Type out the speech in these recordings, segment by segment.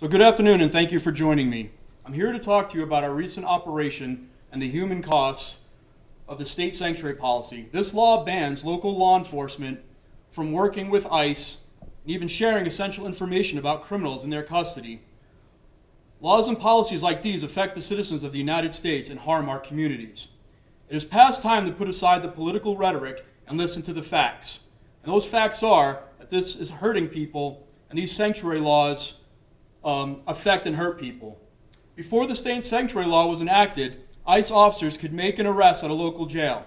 So good afternoon and thank you for joining me. I'm here to talk to you about our recent operation and the human costs of the state sanctuary policy. This law bans local law enforcement from working with ICE and even sharing essential information about criminals in their custody. Laws and policies like these affect the citizens of the United States and harm our communities. It is past time to put aside the political rhetoric and listen to the facts. And those facts are that this is hurting people and these sanctuary laws affect and hurt people. Before the state sanctuary law was enacted, ICE officers could make an arrest at a local jail.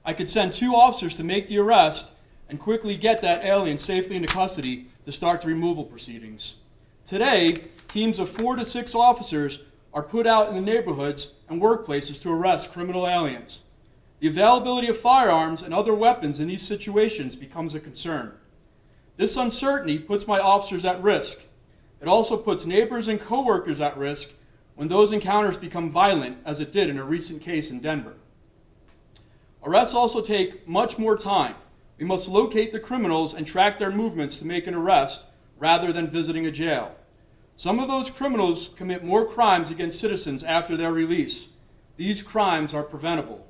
I could send 2 officers to make the arrest and quickly get that alien safely into custody to start the removal proceedings. Today, teams of 4 to 6 officers are put out in the neighborhoods and workplaces to arrest criminal aliens. The availability of firearms and other weapons in these situations becomes a concern. This uncertainty puts my officers at risk. It also puts neighbors and coworkers at risk when those encounters become violent, as it did in a recent case in Denver. Arrests also take much more time. We must locate the criminals and track their movements to make an arrest rather than visiting a jail. Some of those criminals commit more crimes against citizens after their release. These crimes are preventable.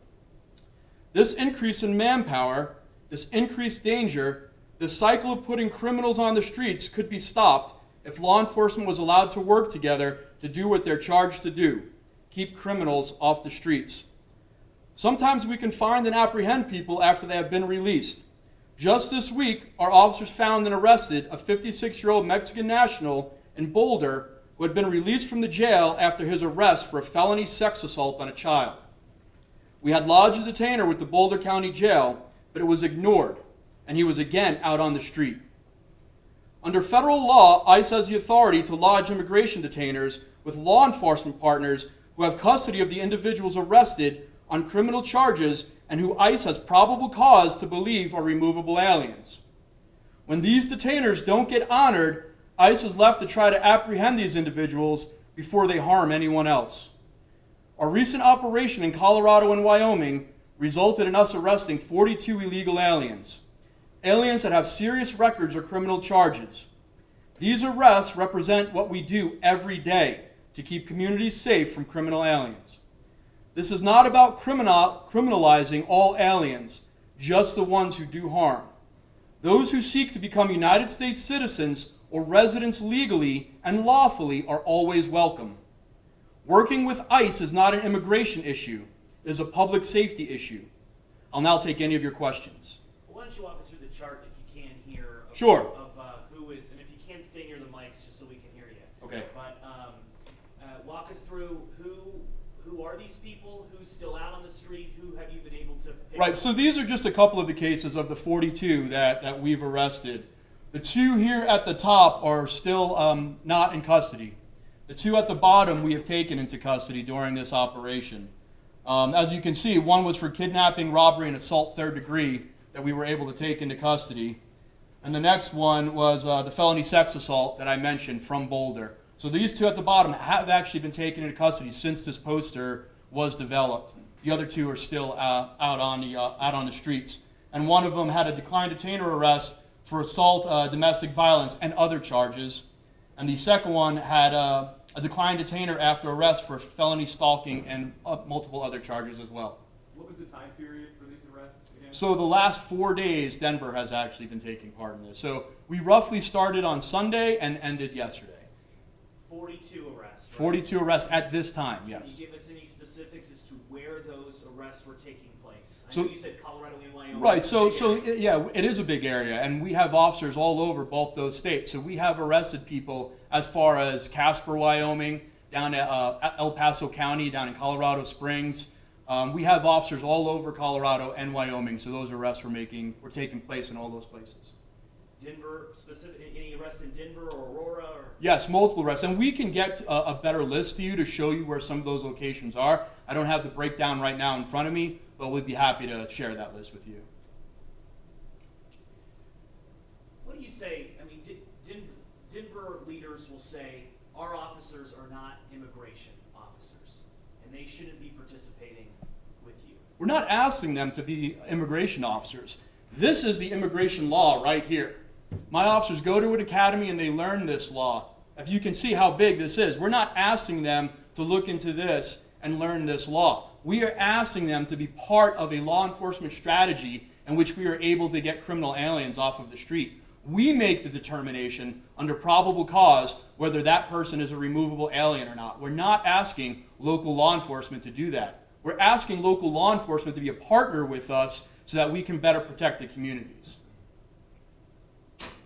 This increase in manpower, this increased danger, this cycle of putting criminals on the streets could be stopped if law enforcement was allowed to work together to do what they're charged to do, keep criminals off the streets. Sometimes we can find and apprehend people after they have been released. Just this week, our officers found and arrested a 56-year-old Mexican national in Boulder who had been released from the jail after his arrest for a felony sex assault on a child. We had lodged a detainer with the Boulder County Jail, but it was ignored, and he was again out on the street. Under federal law, ICE has the authority to lodge immigration detainers with law enforcement partners who have custody of the individuals arrested on criminal charges and who ICE has probable cause to believe are removable aliens. When these detainers don't get honored, ICE is left to try to apprehend these individuals before they harm anyone else. Our recent operation in Colorado and Wyoming resulted in us arresting 42 illegal aliens. Aliens that have serious records or criminal charges. These arrests represent what we do every day to keep communities safe from criminal aliens. This is not about criminalizing all aliens, just the ones who do harm. Those who seek to become United States citizens or residents legally and lawfully are always welcome. Working with ICE is not an immigration issue, it is a public safety issue. I'll now take any of your questions. Why don't you walk us through the chart if you can hear of, Sure. of who is, and if you can't stay near the mics just so we can hear you. Okay. But walk us through who are these people, who's still out on the street, who have you been able to pick Right, up? so these are just a couple of the cases of the 42 that we've arrested. The 2 here at the top are still not in custody. The 2 at the bottom we have taken into custody during this operation. As you can see, one was for kidnapping, robbery, and assault 3rd degree that we were able to take into custody. And the next one was the felony sex assault that I mentioned from Boulder. So these 2 at the bottom have actually been taken into custody since this poster was developed. The other 2 are still out on the streets. And one of them had a declined detainer arrest for assault, domestic violence, and other charges. And the second one had a declined detainer after arrest for felony stalking and multiple other charges as well. What was the time period for these arrests again? So the last 4 days, Denver has actually been taking part in this. So we roughly started on Sunday and ended yesterday. 42 arrests. Right? 42 arrests at this time, yes. Can you give us any specifics as to where those arrests were taking place? I So- know you said Colorado and Wyoming. Right, so yeah, it is a big area, and we have officers all over both those states. So we have arrested people as far as Casper, Wyoming, down to El Paso County, down in Colorado Springs. We have officers all over Colorado and Wyoming, so those arrests were taking place in all those places. Denver, any arrests in Denver or Aurora? Or? Yes, multiple arrests, and we can get a better list to you to show you where some of those locations are. I don't have the breakdown right now in front of me, but we'd be happy to share that list with you. What do you say? I mean, Denver leaders will say our officers are not immigration officers, and they shouldn't be participating with you. We're not asking them to be immigration officers. This is the immigration law right here. My officers go to an academy and they learn this law If you can see how big this is, we're not asking them to look into this and learn this law. We are asking them to be part of a law enforcement strategy in which we are able to get criminal aliens off of the street. We make the determination under probable cause whether that person is a removable alien or not. We're not asking local law enforcement to do that. We're asking local law enforcement to be a partner with us so that we can better protect the communities.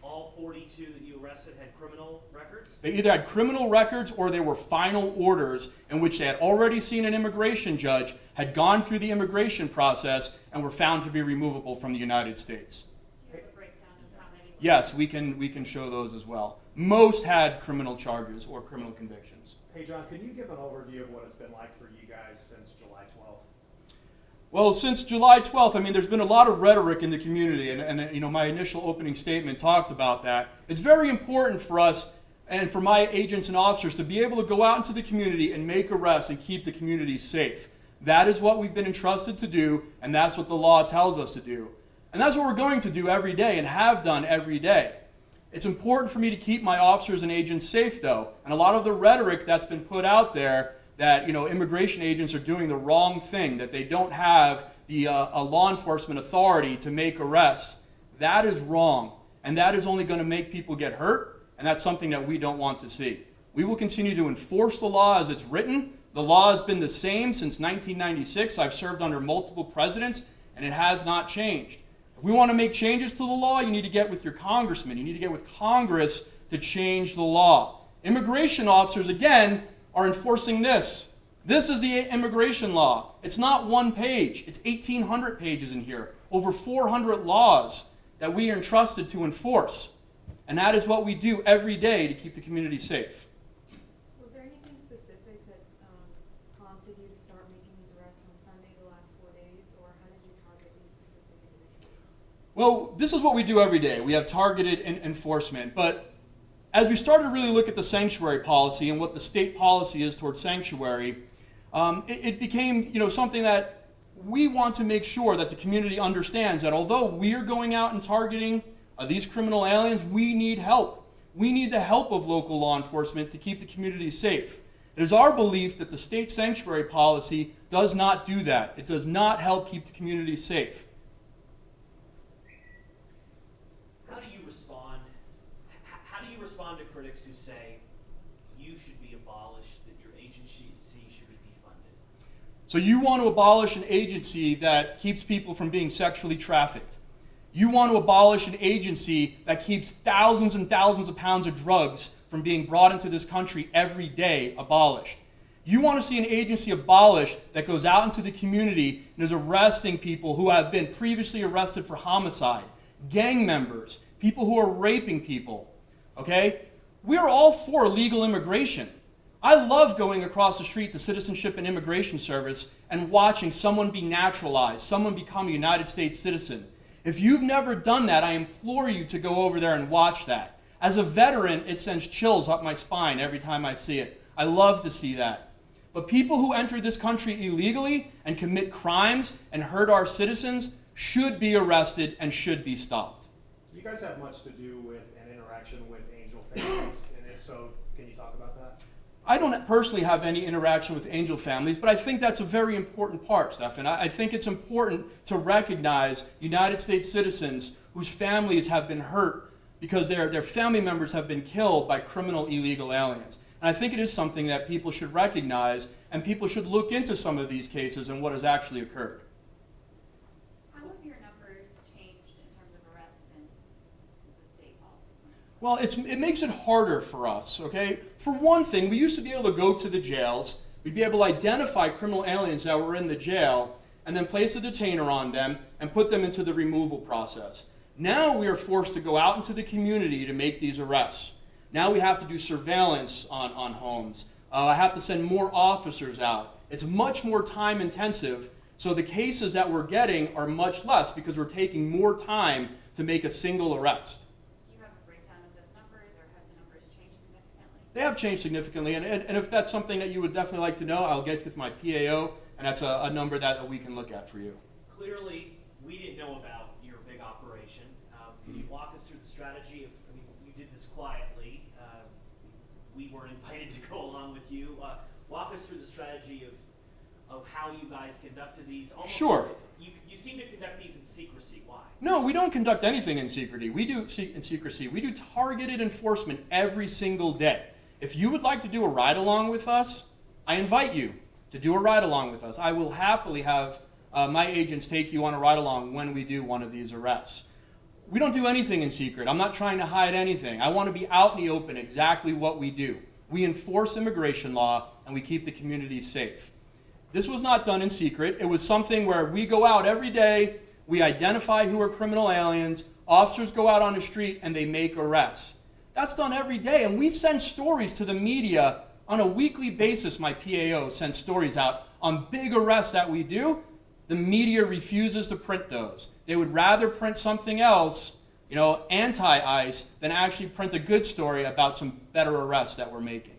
All 42 that you arrested had criminal records? They either had criminal records or they were final orders in which they had already seen an immigration judge, had gone through the immigration process, and were found to be removable from the United States. Do you have a breakdown of how many? Yes, we can show those as well. Most had criminal charges or criminal convictions. Hey, John, can you give an overview of what it's been like for you guys since July 12th? Well, since July 12th, I mean, there's been a lot of rhetoric in the community, and you know, my initial opening statement talked about that. It's very important for us and for my agents and officers to be able to go out into the community and make arrests and keep the community safe. That is what we've been entrusted to do, and that's what the law tells us to do. And that's what we're going to do every day and have done every day. It's important for me to keep my officers and agents safe, though, and a lot of the rhetoric that's been put out there that, you know, immigration agents are doing the wrong thing, that they don't have the a law enforcement authority to make arrests, that is wrong, and that is only going to make people get hurt, and that's something that we don't want to see. We will continue to enforce the law as it's written. The law has been the same since 1996. I've served under multiple presidents, and it has not changed. If we want to make changes to the law, you need to get with your congressman. You need to get with Congress to change the law. Immigration officers, again, are enforcing this. This is the immigration law. It's not one page. It's 1,800 pages in here. Over 400 laws that we are entrusted to enforce. And that is what we do every day to keep the community safe. Was there anything specific that prompted you to start making these arrests on Sunday the last 4 days, or how did you target these specific individuals? Well, this is what we do every day. We have targeted enforcement. But as we started to really look at the sanctuary policy and what the state policy is towards sanctuary, it became, you know, something that we want to make sure that the community understands that although we're going out and targeting these criminal aliens, we need help. We need the help of local law enforcement to keep the community safe. It is our belief that the state sanctuary policy does not do that. It does not help keep the community safe. How do you respond? How do you respond to critics who say you should be abolished, that your agency should be defunded? So you want to abolish an agency that keeps people from being sexually trafficked. You want to abolish an agency that keeps thousands and thousands of pounds of drugs from being brought into this country every day abolished. You want to see an agency abolished that goes out into the community and is arresting people who have been previously arrested for homicide, gang members, people who are raping people. Okay? We are all for legal immigration. I love going across the street to Citizenship and Immigration Service and watching someone be naturalized, someone become a United States citizen. If you've never done that, I implore you to go over there and watch that. As a veteran, it sends chills up my spine every time I see it. I love to see that. But people who enter this country illegally and commit crimes and hurt our citizens should be arrested and should be stopped. Do you guys have much to do with an interaction with angel families? And if so, can you talk about that? I don't personally have any interaction with angel families, but I think that's a very important part, Stefan. I think it's important to recognize United States citizens whose families have been hurt because their family members have been killed by criminal illegal aliens. And I think it is something that people should recognize, and people should look into some of these cases and what has actually occurred. How have your numbers changed in terms of arrests since the state policy? Well, it makes it harder for us, okay? For one thing, we used to be able to go to the jails, we'd be able to identify criminal aliens that were in the jail, and then place a detainer on them and put them into the removal process. Now we are forced to go out into the community to make these arrests. Now we have to do surveillance on homes. I have to send more officers out. It's much more time intensive, so the cases that we're getting are much less because we're taking more time to make a single arrest. Do you have a breakdown of those numbers, or have the numbers changed significantly? They have changed significantly, and if that's something that you would definitely like to know, I'll get with my PAO, and that's a number that we can look at for you. Clearly, we didn't know about your big operation. Can you walk us through the strategy of, I mean, you did this quietly. we weren't invited to go along with you. Walk us through the strategy of how you guys conducted these. Almost Sure. You seem to conduct these in secrecy. Why? No, we don't conduct anything in secrecy. We do targeted enforcement every single day. If you would like to do a ride-along with us, I invite you to do a ride-along with us. I will happily have my agents take you on a ride-along when we do one of these arrests. We don't do anything in secret. I'm not trying to hide anything. I want to be out in the open exactly what we do. We enforce immigration law, and we keep the community safe. This was not done in secret. It was something where we go out every day, we identify who are criminal aliens, officers go out on the street, and they make arrests. That's done every day, and we send stories to the media on a weekly basis. My PAO sends stories out on big arrests that we do. The media refuses to print those. They would rather print something else, anti-ICE, than actually print a good story about some better arrests that we're making.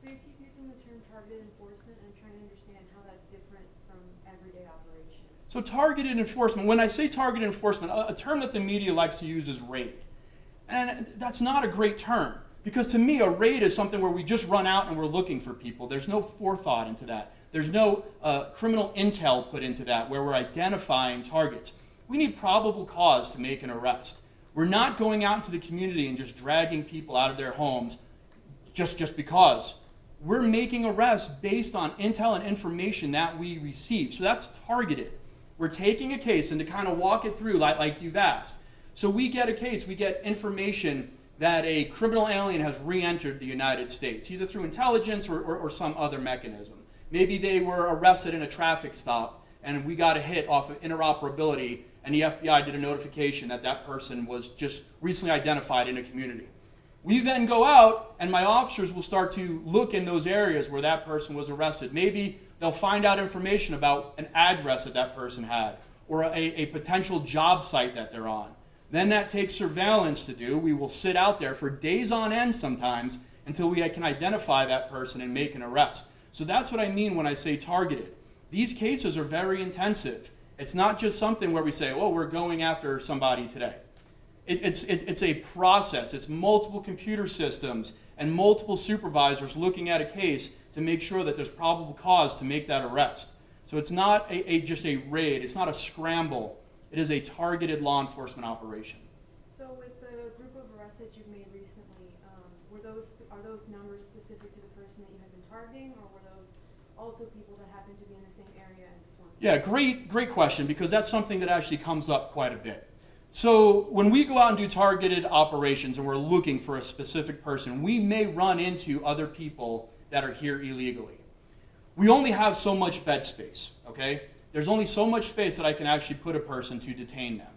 So you keep using the term targeted enforcement, and I'm trying to understand how that's different from everyday operations. So targeted enforcement, when I say targeted enforcement, a term that the media likes to use is raid. And that's not a great term, because to me a raid is something where we just run out and we're looking for people. There's no forethought into that. There's no criminal intel put into that where we're identifying targets. We need probable cause to make an arrest. We're not going out into the community and just dragging people out of their homes just because. We're making arrests based on intel and information that we receive. So that's targeted. We're taking a case, and to kind of walk it through like you've asked. So we get a case, we get information that a criminal alien has re-entered the United States, either through intelligence or some other mechanism. Maybe they were arrested in a traffic stop, and we got a hit off of interoperability, and the FBI did a notification that that person was just recently identified in a community. We then go out, and my officers will start to look in those areas where that person was arrested. Maybe they'll find out information about an address that that person had, or a potential job site that they're on. Then that takes surveillance to do. We will sit out there for days on end sometimes until we can identify that person and make an arrest. So that's what I mean when I say targeted. These cases are very intensive. It's not just something where we say, oh, we're going after somebody today. It's a process. It's multiple computer systems and multiple supervisors looking at a case to make sure that there's probable cause to make that arrest. So it's not just a raid. It's not a scramble. It is a targeted law enforcement operation. So with the group of arrests that you've made recently, are those numbers specific to the person that you have been targeting, or were those also people that happen to be in the same area as this one? Yeah, great question, because that's something that actually comes up quite a bit. So when we go out and do targeted operations and we're looking for a specific person, we may run into other people that are here illegally. We only have so much bed space, okay? There's only so much space that I can actually put a person to detain them.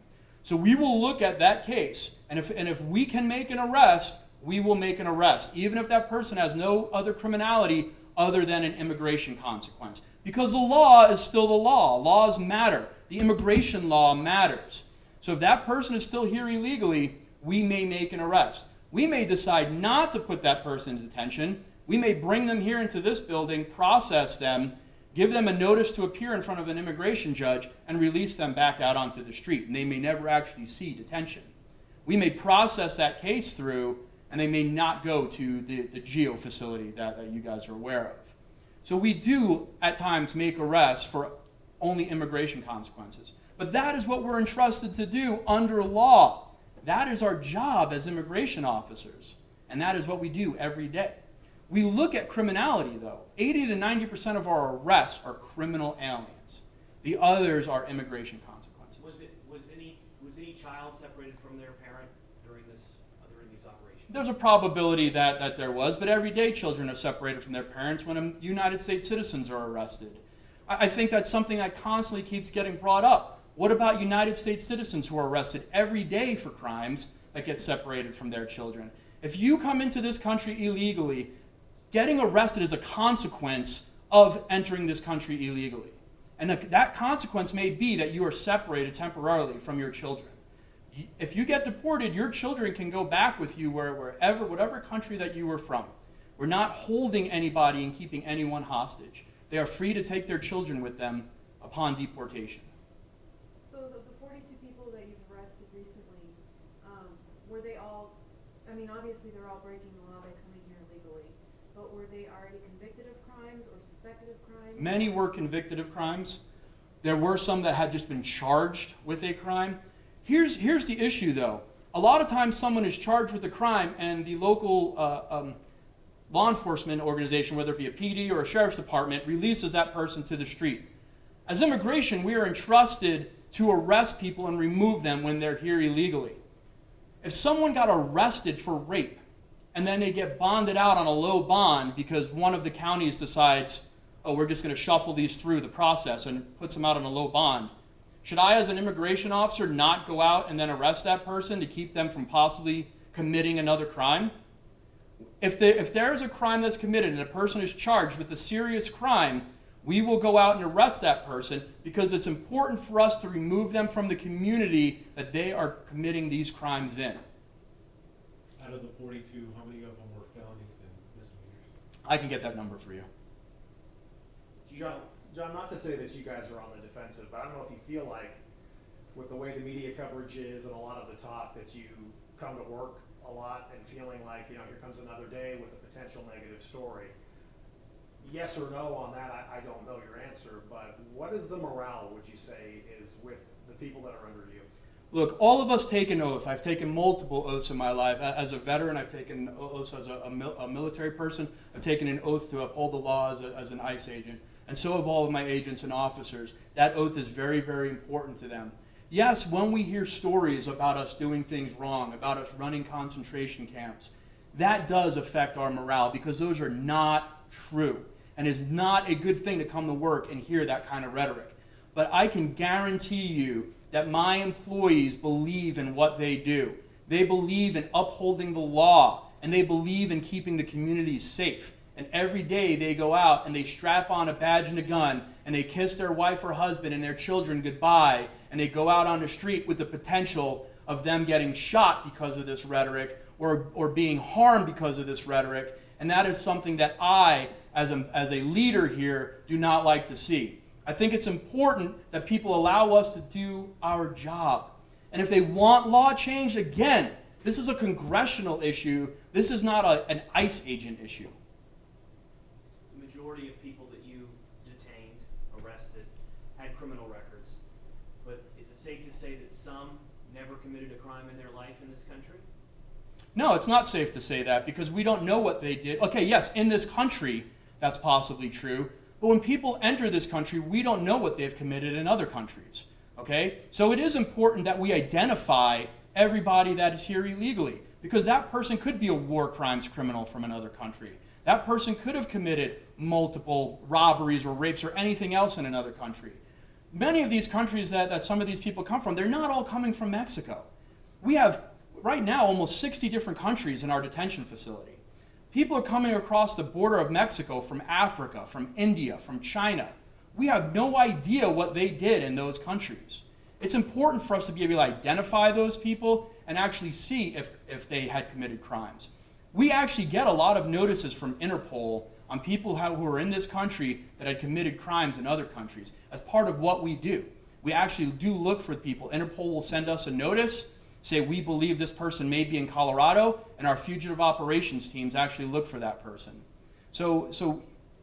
So we will look at that case, and if we can make an arrest, we will make an arrest, even if that person has no other criminality other than an immigration consequence. Because the law is still the law. Laws matter. The immigration law matters. So if that person is still here illegally, we may make an arrest. We may decide not to put that person in detention. We may bring them here into this building, process them, give them a notice to appear in front of an immigration judge, and release them back out onto the street. And they may never actually see detention. We may process that case through, and they may not go to the GEO facility that you guys are aware of. So we do, at times, make arrests for only immigration consequences. But that is what we're entrusted to do under law. That is our job as immigration officers. And that is what we do every day. We look at criminality, though. 80 to 90% of our arrests are criminal aliens. The others are immigration consequences. Was any child separated from their parent during these operations? There's a probability that there was, but every day children are separated from their parents when United States citizens are arrested. I think that's something that constantly keeps getting brought up. What about United States citizens who are arrested every day for crimes that get separated from their children? If you come into this country illegally, getting arrested is a consequence of entering this country illegally. And that consequence may be that you are separated temporarily from your children. If you get deported, your children can go back with you whatever country that you were from. We're not holding anybody and keeping anyone hostage. They are free to take their children with them upon deportation. So the 42 people that you've arrested recently, were they all, I mean, obviously they're all breaking the law by coming here suspected of crimes? Many were convicted of crimes. There were some that had just been charged with a crime. Here's the issue, though. A lot of times someone is charged with a crime and the local law enforcement organization, whether it be a PD or a sheriff's department, releases that person to the street. As immigration, we are entrusted to arrest people and remove them when they're here illegally. If someone got arrested for rape and then they get bonded out on a low bond because one of the counties decides, oh, we're just going to shuffle these through the process and puts them out on a low bond, should I, as an immigration officer, not go out and then arrest that person to keep them from possibly committing another crime? If there is a crime that's committed and a person is charged with a serious crime, we will go out and arrest that person because it's important for us to remove them from the community that they are committing these crimes in. Out of the 42, how many of them were felonies and misdemeanors? I can get that number for you. John, not to say that you guys are on the defensive, but I don't know if you feel like, with the way the media coverage is and a lot of the talk, that you come to work a lot and feeling like, here comes another day with a potential negative story. Yes or no on that, I don't know your answer, but what is the morale, would you say, is with the people that are under you? Look, all of us take an oath. I've taken multiple oaths in my life. As a veteran, I've taken oaths as a military person. I've taken an oath to uphold the law as an ICE agent. And so have all of my agents and officers. That oath is very, very important to them. Yes, when we hear stories about us doing things wrong, about us running concentration camps, that does affect our morale because those are not true. And it's not a good thing to come to work and hear that kind of rhetoric. But I can guarantee you that my employees believe in what they do. They believe in upholding the law, and they believe in keeping the community safe. And every day they go out and they strap on a badge and a gun, and they kiss their wife or husband and their children goodbye, and they go out on the street with the potential of them getting shot because of this rhetoric or being harmed because of this rhetoric. And that is something that I, as a leader here, do not like to see. I think it's important that people allow us to do our job. And if they want law changed, again, this is a congressional issue. This is not an ICE agent issue. The majority of people that you detained, arrested, had criminal records. But is it safe to say that some never committed a crime in their life in this country? No, it's not safe to say that because we don't know what they did. Okay, yes, in this country, that's possibly true. But when people enter this country, we don't know what they've committed in other countries. Okay? So it is important that we identify everybody that is here illegally because that person could be a war crimes criminal from another country. That person could have committed multiple robberies or rapes or anything else in another country. Many of these countries that some of these people come from, they're not all coming from Mexico. We have, right now, almost 60 different countries in our detention facility. People are coming across the border of Mexico from Africa, from India, from China. We have no idea what they did in those countries. It's important for us to be able to identify those people and actually see if they had committed crimes. We actually get a lot of notices from Interpol on people who are in this country that had committed crimes in other countries as part of what we do. We actually do look for people. Interpol will send us a notice, say we believe this person may be in Colorado, and our fugitive operations teams actually look for that person. So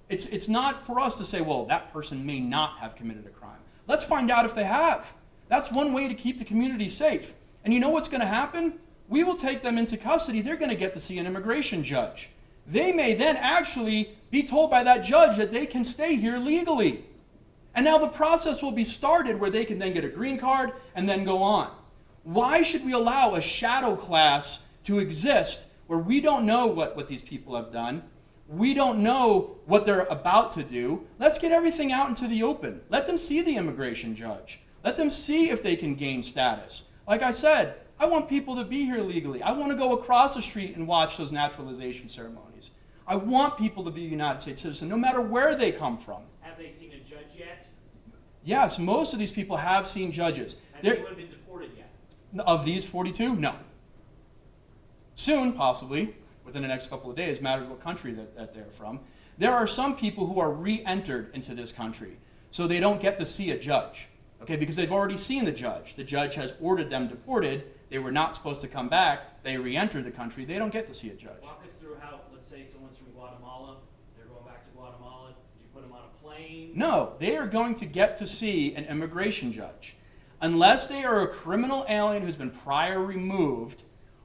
it's not for us to say, well, that person may not have committed a crime. Let's find out if they have. That's one way to keep the community safe. And you know what's going to happen? We will take them into custody. They're going to get to see an immigration judge. They may then actually be told by that judge that they can stay here legally. And now the process will be started where they can then get a green card and then go on. Why should we allow a shadow class to exist where we don't know what these people have done? We don't know what they're about to do. Let's get everything out into the open. Let them see the immigration judge. Let them see if they can gain status. Like I said, I want people to be here legally. I want to go across the street and watch those naturalization ceremonies. I want people to be United States citizens, no matter where they come from. Have they seen a judge yet? Yes, most of these people have seen judges. Have anyone been deported yet? Of these 42, no. Soon, possibly, within the next couple of days, matters what country that they're from. There are some people who are re-entered into this country, so they don't get to see a judge, okay, because they've already seen the judge. The judge has ordered them deported. They were not supposed to come back. They re-entered the country. They don't get to see a judge. Walk us through how, let's say someone's from Guatemala, they're going back to Guatemala. Did you put them on a plane? No, they are going to get to see an immigration judge. Unless they are a criminal alien who's been prior removed,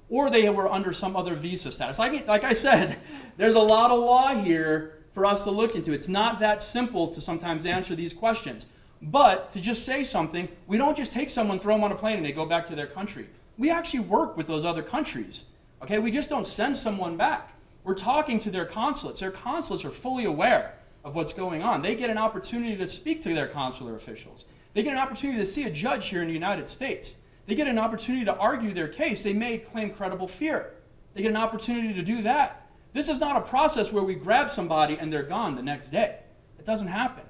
or they were under some other visa status. Like I said, there's a lot of law here for us to look into. It's not that simple to sometimes answer these questions. But to just say something, we don't just take someone, throw them on a plane, and they go back to their country. We actually work with those other countries. Okay, we just don't send someone back. We're talking to their consulates. Their consulates are fully aware of what's going on. They get an opportunity to speak to their consular officials. They get an opportunity to see a judge here in the United States. They get an opportunity to argue their case. They may claim credible fear. They get an opportunity to do that. This is not a process where we grab somebody and they're gone the next day. It doesn't happen.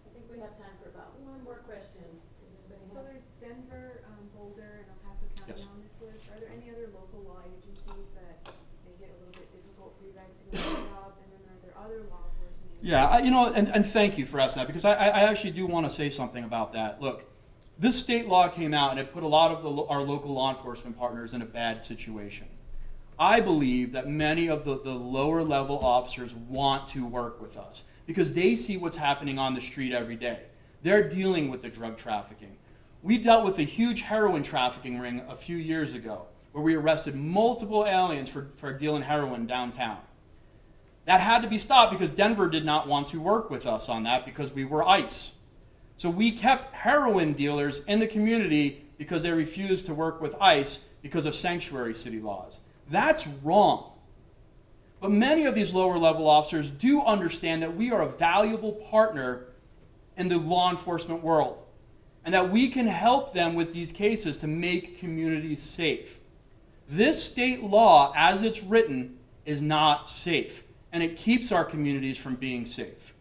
I think we have time for about one more question. Does anybody So have? there's Denver, Boulder, and El Paso County Yes. on this list. Are there any other local law agencies that make it a little bit difficult for you guys to go to jobs? And then are there other law enforcement agencies? Yeah, and thank you for asking that, because I actually do want to say something about that. Look, this state law came out and it put a lot of our local law enforcement partners in a bad situation. I believe that many of the lower level officers want to work with us because they see what's happening on the street every day. They're dealing with the drug trafficking. We dealt with a huge heroin trafficking ring a few years ago where we arrested multiple aliens for dealing heroin downtown. That had to be stopped because Denver did not want to work with us on that because we were ICE. So we kept heroin dealers in the community because they refused to work with ICE because of sanctuary city laws. That's wrong. But many of these lower level officers do understand that we are a valuable partner in the law enforcement world and that we can help them with these cases to make communities safe. This state law, as it's written, is not safe, and it keeps our communities from being safe.